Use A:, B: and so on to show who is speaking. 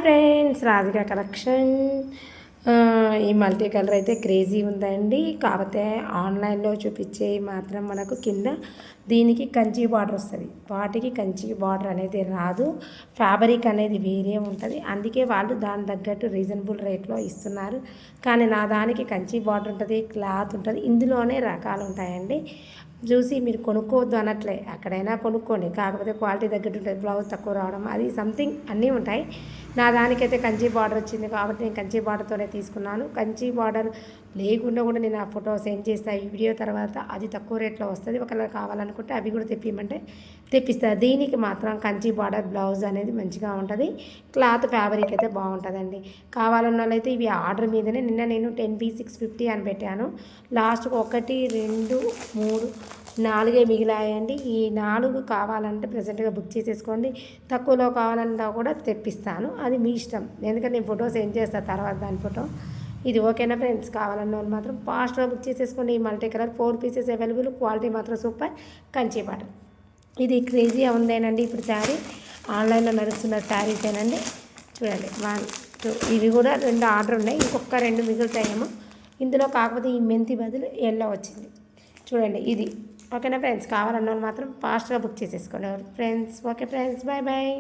A: Friends, Radhika collection. ఈ multi colour అయితే crazy ఉందండి. కాకపోతే ఆన్లైన్లో చూపించేవి మాత్రం మనకు కింద దీనికి కంచి బార్డర్ వస్తుంది, వాటికి కంచి బార్డర్ అనేది రాదు. ఫ్యాబ్రిక్ అనేది వేరే ఉంటుంది, అందుకే వాళ్ళు దాని తగ్గట్టు రీజనబుల్ రేట్లో ఇస్తున్నారు. కానీ నా దానికి కంచి బార్డర్ ఉంటుంది, క్లాత్ ఉంటుంది. ఇందులోనే రకాలు ఉంటాయండి. చూసి మీరు కొనుక్కోవద్దు అనట్లే, అక్కడైనా కొనుక్కోండి. కాకపోతే క్వాలిటీ తగ్గట్టు ఉంటుంది, బ్లౌజ్ తక్కువ రావడం అది సంథింగ్ అన్నీ ఉంటాయి. నా దానికైతే కంచి బార్డర్ వచ్చింది కాబట్టి నేను కంచి బార్డర్తోనే తీసుకున్నాను. కంచి బార్డర్ లేకుండా కూడా నేను ఆ ఫోటో సెండ్ చేస్తాను ఈ వీడియో తర్వాత. అది తక్కువ రేట్లో వస్తుంది. ఒకవేళ కావాలనుకుంటే అవి కూడా తెప్పిమంటే తెప్పిస్తారు. దీనికి మాత్రం కంచి బార్డర్ బ్లౌజ్ అనేది మంచిగా ఉంటుంది. క్లాత్ ఫ్యాబ్రిక్ అయితే బాగుంటుందండి. కావాలన్న వాళ్ళైతే ఇవి ఆర్డర్ మీదనే. నిన్న నేను 10 పీస్ 650 అని పెట్టాను. లాస్ట్కి 1 2 3 4 మిగిలాయండి. ఈ 4 కావాలంటే ప్రజెంట్గా బుక్ చేసేసుకోండి. తక్కువలో కావాలన్నా కూడా తెప్పిస్తాను, అది మీ ఇష్టం. ఎందుకంటే నేను ఫోటో సెండ్ చేస్తాను తర్వాత దాని ఫోటో. ఇది ఓకేనా ఫ్రెండ్స్? కావాలన్న వాళ్ళు మాత్రం ఫాస్ట్గా బుక్ చేసేసుకోండి. ఈ multi colour 4 pieces available. Quality మాత్రం సూపర్. కంచి పాట ఇది క్రేజీ ఉందేనండి. ఇప్పుడు శారీ ఆన్లైన్లో నడుస్తున్న శారీసేనండి. చూడండి 1 2 ఇవి కూడా 2 ఆర్డర్ ఉన్నాయి. ఇంకొక 2 మిగులుతాయేమో ఇందులో. కాకపోతే ఈ మెంతి బదులు ఎల్లో వచ్చింది. చూడండి ఇది ఓకేనా ఫ్రెండ్స్? కావాలన్న వాళ్ళు మాత్రం ఫాస్ట్గా బుక్ చేసేసుకోండి friends. Okay friends, bye bye.